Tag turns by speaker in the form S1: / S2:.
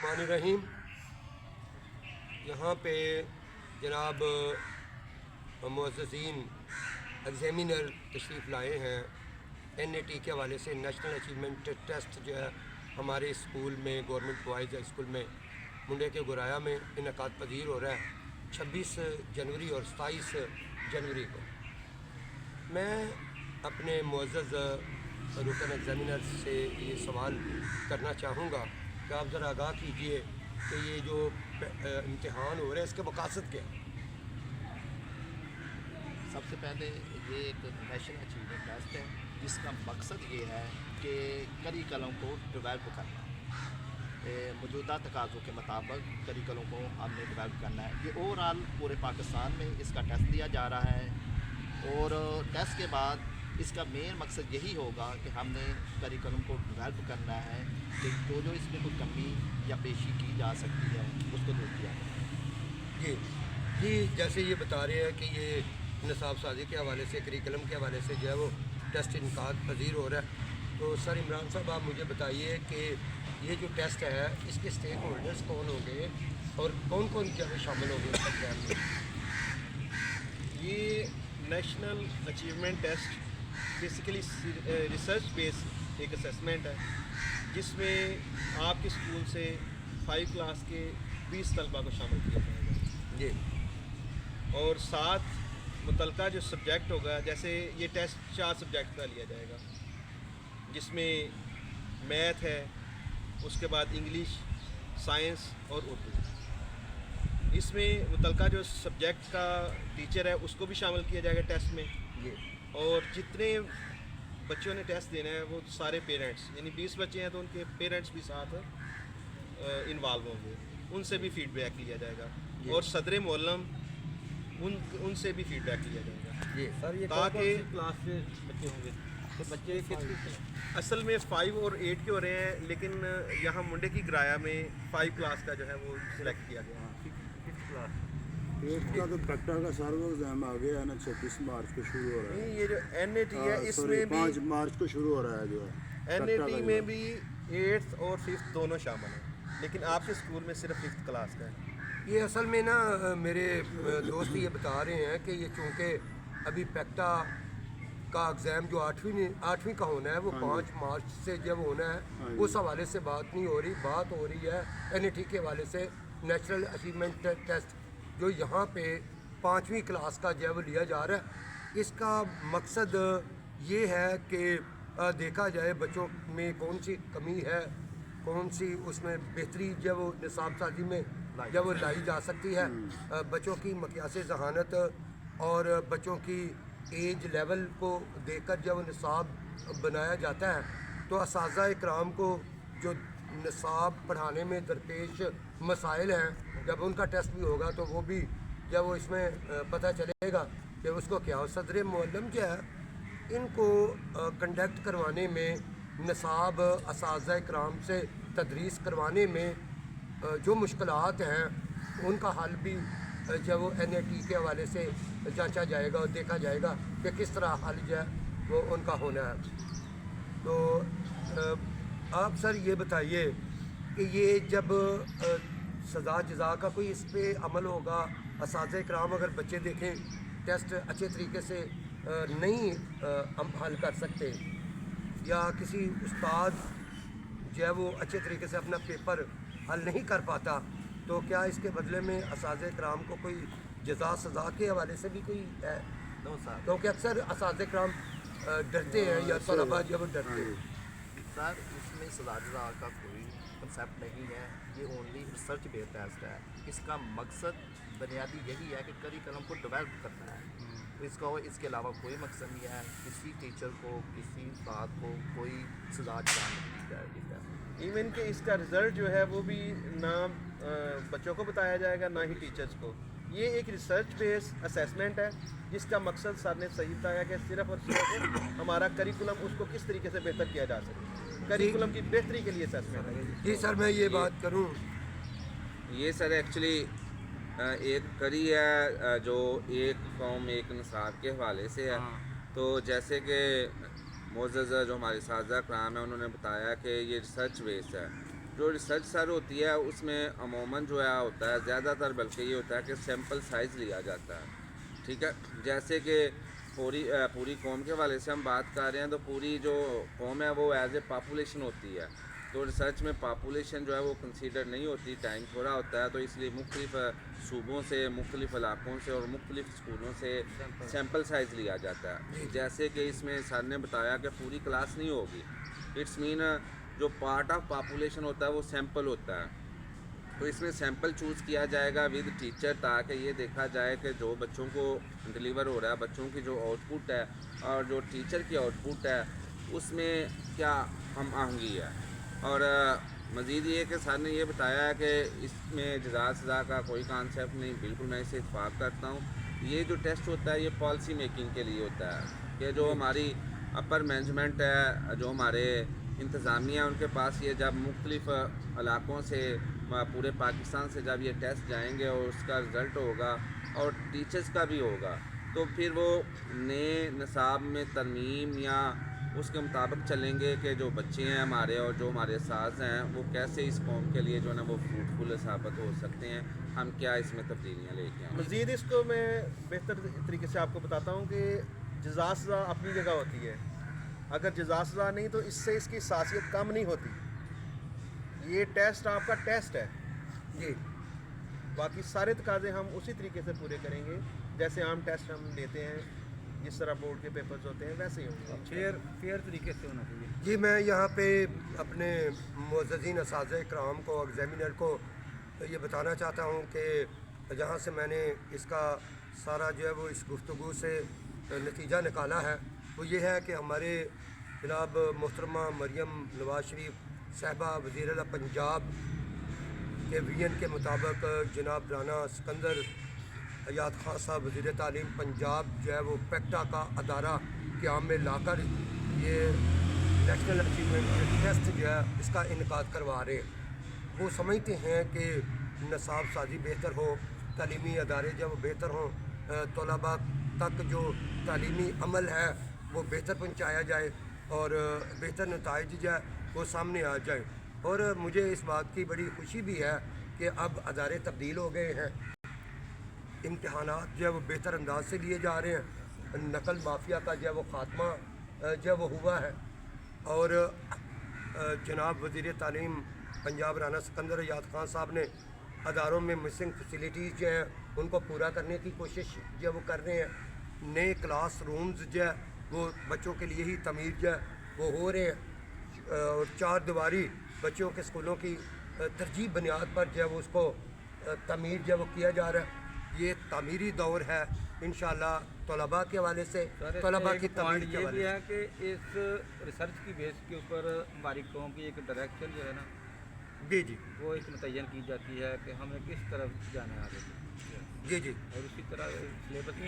S1: बिस्मिल्लाहिर्रहमानिर्रहीम। यहाँ पे जनाब मुअज़्ज़ज़ीन एग्ज़ामिनर तशरीफ़ लाए हैं। NAT के हवाले से नेशनल अचीवमेंट टेस्ट जो है हमारे स्कूल में, गवर्नमेंट बॉयज़ हाई स्कूल में मुंडे के गुराया में इनकाद पज़ीर हो रहा है 26 जनवरी और 27 जनवरी को। मैं अपने मुअज़्ज़ज़ रुकन एग्ज़ामिनर से ये सवाल करना चाहूँगा कि आप ज़रा आगाह कीजिए कि ये जो इम्तिहान हो रहा है इसके मकासद क्या है।
S2: सबसे पहले ये एक नेशनल अचीवमेंट टेस्ट है जिसका मकसद ये है कि करिकुलम को डेवलप करना, मौजूदा तकाज़ों के मुताबिक करिकुलम को हमने डेवलप करना है। ये ओवरऑल पूरे पाकिस्तान में इसका टेस्ट दिया जा रहा है और टेस्ट के बाद इसका मेन मकसद यही होगा कि हमने करिकुलम को डेवलप करना है कि जो इसमें कोई कमी या पेशी की जा सकती है उसको दूर किया जाए।
S1: जी, जैसे ये बता रहे हैं कि ये निसाब साजी के हवाले से, करिकुलम के हवाले से जो है वो टेस्ट इनकाद पज़ीर हो रहा है। तो सर इमरान साहब आप मुझे बताइए कि ये जो टेस्ट है इसके स्टेक होल्डर्स कौन होंगे और कौन कौन जगह शामिल होंगे इस एग्जाम में।
S3: ये national achievement test basically research based एक असेसमेंट है जिसमें आपके स्कूल से 5 क्लास के 20 तलबा को शामिल किया जाएगा
S1: जी,
S3: और साथ मुतलका जो सब्जेक्ट होगा, जैसे ये टेस्ट 4 सब्जेक्ट का लिया जाएगा जिसमें मैथ है, उसके बाद इंग्लिश, साइंस और उर्दू। इसमें मुतलका जो सब्जेक्ट का टीचर है उसको भी शामिल किया जाएगा टेस्ट में
S1: जी,
S3: और जितने बच्चों ने टेस्ट देना है वो सारे पेरेंट्स, यानी 20 बच्चे हैं तो उनके पेरेंट्स भी साथ इन्वॉल्व होंगे, उनसे भी फीडबैक लिया जाएगा और सदर मोअल्लम उनसे भी फीडबैक लिया जाएगा।
S1: जी सर, ये
S3: ताकि
S4: क्लास से बच्चे होंगे तो बच्चे
S3: असल में 5 और 8 के हो रहे हैं, लेकिन यहाँ मुंडे की गिराया में 5 क्लास का जो है वो सिलेक्ट किया गया है।
S4: 5th क्लास
S5: 8 का तो प्रैक्टिकल का सारा एग्जाम आ गया है ना, 26 मार्च को शुरू हो रहा है।
S3: नहीं, ये जो NAT है इसमें
S5: 5
S3: भी
S5: मार्च को शुरू हो रहा है जो है
S3: NAT में भी 8th और 5th दोनों शामिल हैं, लेकिन आपके स्कूल में सिर्फ 5th क्लास का है।
S1: ये असल में ना मेरे दोस्त ये बता रहे हैं कि ये चूँकि अभी पैक्टा का एग्ज़ाम जो 8वीं का होना है वो 5 मार्च से जब होना है उस हवाले से बात नहीं हो रही, बात हो रही है NAT के हवाले से नेशनल अचीवमेंट टेस्ट जो यहाँ पे 5वीं क्लास का जो है वो लिया जा रहा है। इसका मकसद ये है कि देखा जाए बच्चों में कौन सी कमी है, कौन सी उसमें बेहतरी जब वो निसाब साजी में जब वो लाई जा सकती है। बच्चों की मक़यास ज़हानत और बच्चों की एज लेवल को देखकर जब निसाब बनाया जाता है तो असातिज़ा इकराम को जो निसाब पढ़ाने में दरपेश मसाइल हैं जब उनका टेस्ट भी होगा तो वो भी जब वो इसमें पता चलेगा कि उसको क्या हो। सदर मुअल्लम जो है इनको कंडक्ट करवाने में, निसाब असातिज़ा इकराम से तदरीस करवाने में जो मुश्किलात हैं उनका हल भी जब वो NAT के हवाले से जांचा जाएगा और देखा जाएगा कि किस तरह हल जो है वो उनका होना है। तो आप सर ये बताइए कि ये जब सज़ा जज़ा का कोई इस पे अमल होगा, असातिज़ा इकराम अगर बच्चे देखें टेस्ट अच्छे तरीके से नहीं हल कर सकते या किसी उस्ताद जो है वो अच्छे तरीके से अपना पेपर हल नहीं कर पाता तो क्या इसके बदले में असातिज़ा इकराम को कोई जज़ा सज़ा के हवाले से भी कोई है? क्योंकि अक्सर असातिज़ा इकराम डरते हैं या तलबा जब डरते हैं।
S2: सर इसमें सज़ा जज़ा का कोई कंसेप्ट नहीं है, ये ओनली रिसर्च बेस्ड टेस्ट है। इसका मकसद बुनियादी यही है कि करिकुलम को डेवलप करना है, तो इसके अलावा कोई मकसद नहीं है किसी टीचर को, किसी उस्ताद को कोई सज़ा जज़ा नहीं दी जाएगी।
S3: इवन कि इसका रिज़ल्ट जो है वो भी ना बच्चों को बताया जाएगा ना ही टीचर्स को। ये एक रिसर्च बेस्ड असेसमेंट है जिसका मकसद सर ने सही बताया कि सिर्फ और सिर्फ हमारा करिकुलम उसको किस तरीके से बेहतर किया जा सके, करिकुलम की बेहतरी के लिए असेसमेंट है।
S1: जी सर, मैं ये बात करूँ,
S6: ये सर एक्चुअली एक करी है जो एक कौम एक निसाब के हवाले से है। तो जैसे कि मुअज़्ज़ज़ जो हमारे साज़ा कराम है उन्होंने बताया कि ये रिसर्च बेस्ड है, جو ریسرچ سر ہوتی ہے اس میں عموماً جو ہے ہوتا ہے زیادہ تر بلکہ یہ ہوتا ہے کہ سیمپل سائز لیا جاتا ہے، ٹھیک ہے. جیسے کہ پوری قوم کے حوالے سے ہم بات کر رہے ہیں تو پوری جو قوم ہے وہ ایز اے پاپولیشن ہوتی ہے، تو ریسرچ میں پاپولیشن جو ہے وہ کنسیڈر نہیں ہوتی، ٹائم تھوڑا ہوتا ہے، تو اس لیے مختلف صوبوں سے، مختلف علاقوں سے اور مختلف اسکولوں سے سیمپل سائز لیا جاتا ہے. جیسے کہ اس میں سر نے بتایا کہ پوری کلاس نہیں ہوگی، اٹس مین جو پارٹ آف پاپولیشن ہوتا ہے وہ سیمپل ہوتا ہے، تو اس میں سیمپل چوز کیا جائے گا ود ٹیچر، تاکہ یہ دیکھا جائے کہ جو بچوں کو ڈلیور ہو رہا ہے، بچوں کی جو آؤٹ پٹ ہے اور جو ٹیچر کی آؤٹ پٹ ہے اس میں کیا ہم آہنگی ہے. اور مزید یہ کہ سر نے یہ بتایا ہے کہ اس میں جزا سزا کا کوئی کانسیپٹ نہیں، بالکل میں اسے اتفاق کرتا ہوں. یہ جو ٹیسٹ ہوتا ہے یہ پالیسی میکنگ کے لیے ہوتا ہے کہ جو ہماری اپر مینجمنٹ ہے، جو ہمارے انتظامیہ ان کے پاس یہ جب مختلف علاقوں سے پورے پاکستان سے جب یہ ٹیسٹ جائیں گے اور اس کا رزلٹ ہوگا اور ٹیچرز کا بھی ہوگا، تو پھر وہ نئے نصاب میں ترمیم یا اس کے مطابق چلیں گے کہ جو بچے ہیں ہمارے اور جو ہمارے اساتذ ہیں وہ کیسے اس قوم کے لیے جو ہے نا وہ فروٹفل ثابت ہو سکتے ہیں، ہم کیا اس میں تبدیلیاں لے کے آئیں.
S3: مزید اس کو میں بہتر طریقے سے آپ کو بتاتا ہوں کہ جزا سزا اپنی جگہ ہوتی ہے، اگر جزا سزا نہیں تو اس سے اس کی حساسیت کم نہیں ہوتی. یہ ٹیسٹ آپ کا ٹیسٹ ہے
S1: جی
S3: باقی سارے تقاضے ہم اسی طریقے سے پورے کریں گے جیسے عام ٹیسٹ ہم لیتے ہیں، جس طرح بورڈ کے پیپرز ہوتے ہیں ویسے ہی ہوں گے.
S4: فیئر طریقے سے ہونا چاہیے.
S1: جی میں یہاں پہ اپنے معززین اساتذہ اکرام کو، ایگزامینر کو یہ بتانا چاہتا ہوں کہ جہاں سے میں نے اس کا سارا جو ہے وہ اس گفتگو سے نتیجہ نکالا ہے وہ یہ ہے کہ ہمارے جناب محترمہ مریم نواز شریف صاحبہ وزیر اعلیٰ پنجاب کے وین کے مطابق جناب رانا سکندر حیات خان صاحب وزیر تعلیم پنجاب جو ہے وہ پیکٹا کا ادارہ قیام میں لا کر یہ نیشنل اچیومنٹ ٹیسٹ جو ہے اس کا انعقاد کروا رہے ہیں. وہ سمجھتے ہیں کہ نصاب سازی بہتر ہو، تعلیمی ادارے جو وہ بہتر ہوں، طلباء تک جو تعلیمی عمل ہے وہ بہتر پہنچایا جائے اور بہتر نتائج جو ہے وہ سامنے آ جائیں. اور مجھے اس بات کی بڑی خوشی بھی ہے کہ اب ادارے تبدیل ہو گئے ہیں، امتحانات جو ہے وہ بہتر انداز سے لیے جا رہے ہیں، نقل مافیا کا جو ہے وہ خاتمہ جو ہے وہ ہوا ہے. اور جناب وزیر تعلیم پنجاب رانا سکندر حیات خان صاحب نے اداروں میں مسنگ فیسلٹیز جو ہیں ان کو پورا کرنے کی کوشش جو ہے وہ کر رہے ہیں. نئے کلاس رومز جو ہے وہ بچوں کے لیے ہی تعمیر جو ہے وہ ہو رہے ہیں اور 4 دیواری بچوں کے اسکولوں کی ترجیح بنیاد پر جو ہے وہ اس کو تعمیر جو ہے وہ کیا جا رہا ہے. یہ تعمیری دور ہے انشاءاللہ طلباء کے حوالے سے، طلباء کی تعمیر کے
S4: یہ
S1: حوالے
S4: بھی
S1: سے.
S4: ہے کہ اس ریسرچ کی بیس کے اوپر ہماری قوم کی ایک ڈائریکشن جو ہے نا
S1: جی جی
S4: وہ ایک متعین کی جاتی ہے کہ ہمیں کس طرف جانا ہے آگے.
S1: جی جی
S4: اور اسی طرح سلیبس